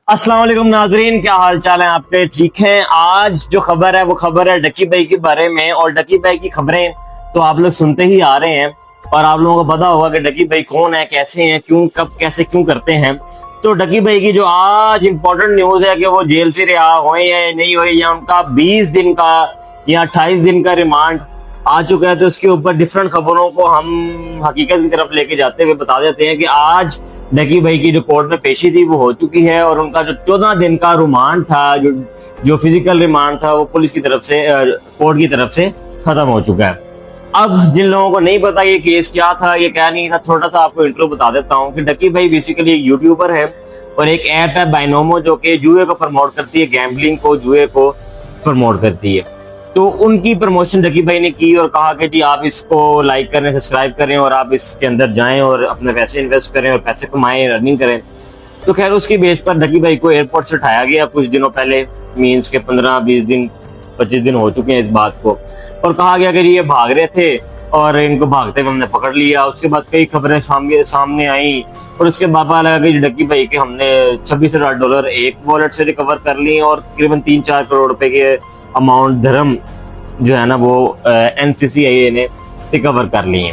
अस्सलाम वालेकुम नाजरीन, क्या हाल चाल है आपके? ठीक हैं। आज जो खबर है वो खबर है डकी भाई के बारे में। और डकी भाई की खबरें तो आप लोग सुनते ही आ रहे हैं और आप लोगों को पता होगा कि डकी भाई कौन है, कैसे हैं, क्यों, कब, कैसे, क्यों करते हैं। तो डकी भाई की जो आज इंपॉर्टेंट न्यूज है कि वो जेल से रिहा हुए या नहीं हुए, या उनका 20 दिन का या 28 दिन का रिमांड आ चुका है। तो उसके ऊपर डिफरेंट खबरों को हम हकीकत की तरफ लेके जाते हुए बता देते हैं कि आज डकी भाई की जो कोर्ट में पेशी थी वो हो चुकी है और उनका जो 14 दिन का रिमांड था, जो फिजिकल रिमांड था, वो पुलिस की तरफ से, कोर्ट की तरफ से खत्म हो चुका है। अब जिन लोगों को नहीं पता ये केस क्या था, ये क्या नहीं था, थोड़ा सा आपको इंट्रो बता देता हूँ कि डकी भाई बेसिकली एक यूट्यूबर है और एक ऐप है बाइनोमो जो कि जुए को प्रमोट करती है, गैम्बलिंग को, जुए को प्रमोट करती है। तो उनकी प्रमोशन डकी भाई ने की और कहा कि जी आप इसको लाइक करें, सब्सक्राइब करें और आप इसके अंदर जाएं और अपने पैसे इन्वेस्ट करें और पैसे कमाएं, अर्निंग करें। तो खैर उसकी बेस पर डकी भाई को एयरपोर्ट से उठाया गया कुछ दिनों पहले, मीन्स के 15-20 दिन 25 दिन हो चुके हैं इस बात को, और कहा गया कि ये भाग रहे थे और इनको भागते हुए हमने पकड़ लिया। उसके बाद कई खबरें सामने आई और उसके बाद पता लगा कि डकी भाई के हमने $26,000 एक वॉलेट से रिकवर कर लिए और तकरीबन 3-4 करोड़ रुपए के अमाउंट धर्म जो है ना वो NCCIA ने रिकवर कर लिए।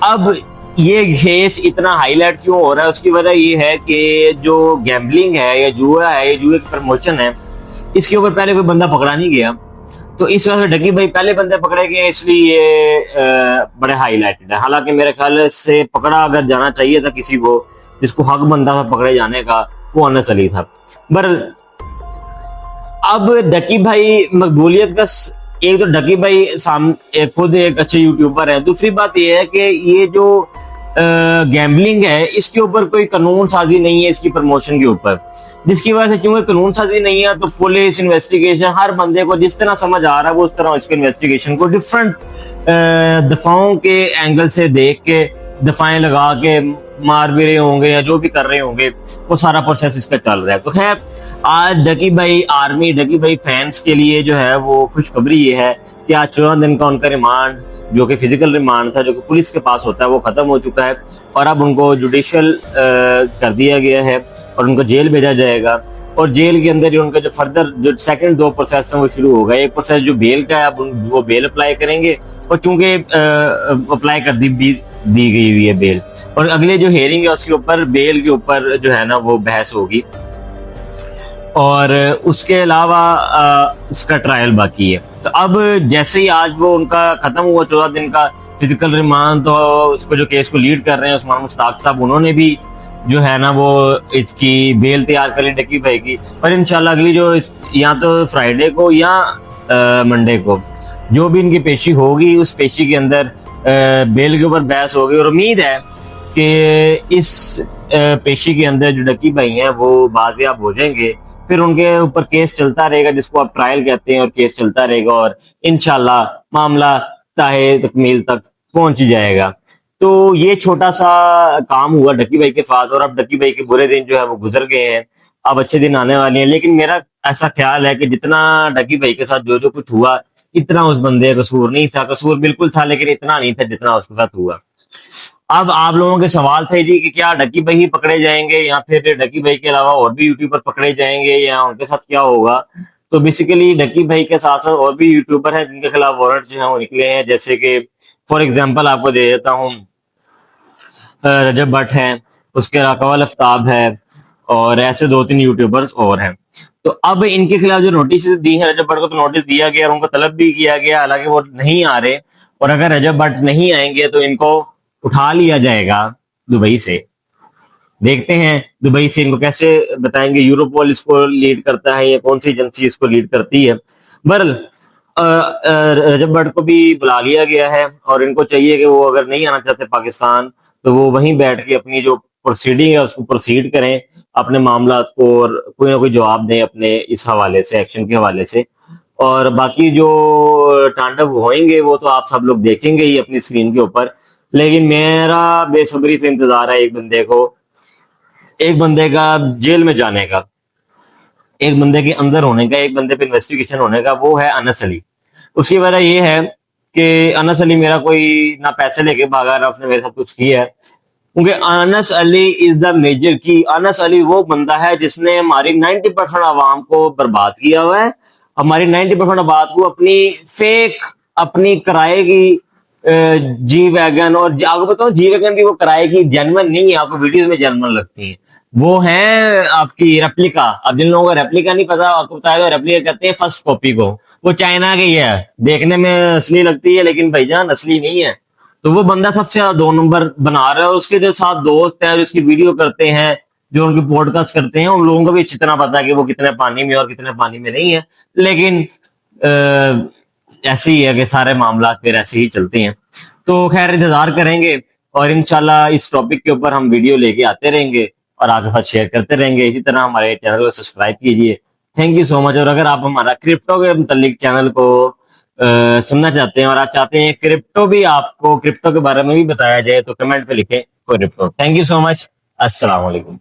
अब ये केस इतना हाईलाइट क्यों हो रहा है, उसकी वजह ये है कि जो गैम्बलिंग है या जुआ है, ये जुए की प्रमोशन है, इसके ऊपर पहले कोई बंदा पकड़ा नहीं गया। तो इस वजह से डकी भाई पहले बंदे पकड़े गए, इसलिए ये बड़े हाईलाइटेड है। हालांकि मेरे ख्याल से पकड़ा अगर जाना चाहिए था किसी को जिसको हक बनता था पकड़े जाने का, वो अनस अली था। बर अब डकी भाई मकबूलियत का, एक तो डकी भाई खुद एक अच्छे यूट्यूबर है, दूसरी बात यह है कि ये जो गैम्बलिंग है इसके ऊपर कोई कानून साजी नहीं है इसकी प्रमोशन के ऊपर, जिसकी वजह से क्योंकि कानून साजी नहीं है तो पुलिस इन्वेस्टिगेशन हर बंदे को जिस तरह समझ आ रहा है वो उस तरह इसके इन्वेस्टिगेशन को डिफरेंट दफाओं के एंगल से देख के, दफाएं लगा के मार भी रहे होंगे या जो भी कर रहे होंगे, वो सारा प्रोसेस इसका चल रहा है। तो खैर आज डकी भाई आर्मी, डकी भाई फैंस के लिए जो है वो खुशखबरी ये है कि आज 14 दिन का उनका रिमांड, जो कि फिजिकल रिमांड था, जो कि पुलिस के पास होता है, वो खत्म हो चुका है और अब उनको जुडिशियल कर दिया गया है और उनको जेल भेजा जाएगा। और जेल के अंदर ही उनका जो फर्दर जो सेकंड 2 प्रोसेस हैं वो शुरू हो गए। एक प्रोसेस जो बेल का है, अब वो बेल अप्लाई करेंगे और चूंकि अप्लाई कर दी गई हुई है बेल, और अगले जो हेयरिंग है उसके ऊपर बेल के ऊपर जो है ना वो बहस होगी और उसके अलावा इसका ट्रायल बाकी है। तो अब जैसे ही आज वो उनका खत्म हुआ 14 दिन का फिजिकल रिमांड, तो उसको जो केस को लीड कर रहे हैं उस्मान मुश्ताक साहब, उन्होंने भी जो है ना वो इसकी बेल तैयार कर ली डकी भाई की। और इंशाल्लाह अगली जो या तो फ्राइडे को या मंडे को जो भी इनकी पेशी होगी, उस पेशी के अंदर बेल के ऊपर बहस होगी और उम्मीद है कि इस पेशी के अंदर जो डकी भाई हैं वो बाजियाब हो जाएंगे। फिर उनके ऊपर केस चलता रहेगा जिसको आप ट्रायल कहते हैं, और केस चलता रहेगा और इंशाल्लाह मामला ताहे तकमील तक पहुंच जाएगा। तो ये छोटा सा काम हुआ डकी भाई के साथ और अब डकी भाई के बुरे दिन जो है वो गुजर गए हैं, अब अच्छे दिन आने वाले हैं। लेकिन मेरा ऐसा ख्याल है कि जितना डकी भाई के साथ जो कुछ हुआ, इतना उस बंदे का कसूर नहीं था। कसूर बिल्कुल था लेकिन इतना नहीं था जितना उसके साथ हुआ। अब आप लोगों के सवाल थे जी कि क्या डकी भाई ही पकड़े जाएंगे या फिर डकी भाई के अलावा और भी यूट्यूबर पकड़े जाएंगे या उनके साथ क्या होगा। तो बेसिकली डकी भाई के साथ साथ और भी यूट्यूबर हैं जिनके खिलाफ वारंट जो है वो निकले हैं, जैसे कि फॉर एग्जांपल आपको दे देता हूँ, रजब भट्ट है, उसके अलावा आफ्ताब है और ऐसे 2-3 यूट्यूबर्स और हैं। तो अब इनके खिलाफ जो नोटिस दी है, रजब भट्ट को तो नोटिस दिया गया और उनको तलब भी किया गया, हालांकि वो नहीं आ रहे, और अगर रजब भट्ट नहीं आएंगे तो इनको उठा लिया जाएगा दुबई से। देखते हैं दुबई से इनको कैसे बताएंगे, यूरोपोल इसको लीड करता है या कौन सी एजेंसी इसको लीड करती है। बहरहाल रजब भट्ट को भी बुला लिया गया है और इनको चाहिए कि वो अगर नहीं आना चाहते पाकिस्तान तो वो वहीं बैठ के अपनी जो प्रोसीडिंग है उसको प्रोसीड करें, अपने मामला को, और कोई ना कोई जवाब दें अपने इस हवाले से, एक्शन के हवाले से। और बाकी जो तांडव होंगे वो तो आप सब लोग देखेंगे ही अपनी स्क्रीन के ऊपर। लेकिन मेरा बेसब्री से इंतजार है एक बंदे का जेल में जाने का, एक बंदे के अंदर होने का, एक बंदे पे इन्वेस्टिगेशन होने का, वो है अनस अली। उसकी वजह ये है कि अनस अली मेरा कोई ना पैसे लेके भागा ना उसने मेरे साथ कुछ किया है, क्योंकि Anas Ali is the major की। अनस अली वो बंदा है जिसने हमारी 90% आवाम को बर्बाद किया हुआ है, हमारी 90% आबाद को अपनी फेक, अपनी किराए की जी वैगन, और आपको बताऊं जी वैगन भी वो किराए की जेन्युइन नहीं है, आपको वीडियोस में जेन्युइन लगती है, वो है आपकी रेप्लिका। अब जिन लोगों को रेप्लिका नहीं पता, आपको बताया तो रेप्लिका कहते हैं फर्स्ट कॉपी को। वो चाइना की है, देखने में असली लगती है लेकिन भाईजान असली नहीं है। तो वो बंदा सबसे ज्यादा 2 नंबर बना रहा है, और उसके जो साथ दोस्त हैं जो उसकी वीडियो करते हैं, जो उनकी पॉडकास्ट करते हैं, उन लोगों को भी अच्छी तरह पता है कि वो कितने पानी में और कितने पानी में नहीं है। लेकिन ऐसे ही है कि सारे मामला फिर ऐसे ही चलते हैं। तो खैर इंतजार करेंगे, और इंशाल्लाह इस टॉपिक के ऊपर हम वीडियो लेके आते रहेंगे और आपके साथ शेयर करते रहेंगे। इसी तरह हमारे चैनल को सब्सक्राइब कीजिए। Thank you so much. और अगर आप हमारा क्रिप्टो के मुतालिक चैनल को सुनना चाहते हैं और आप चाहते हैं क्रिप्टो भी, आपको क्रिप्टो के बारे में भी बताया जाए, तो कमेंट पे लिखें crypto. Thank you so much. अस्सलाम वालेकुम।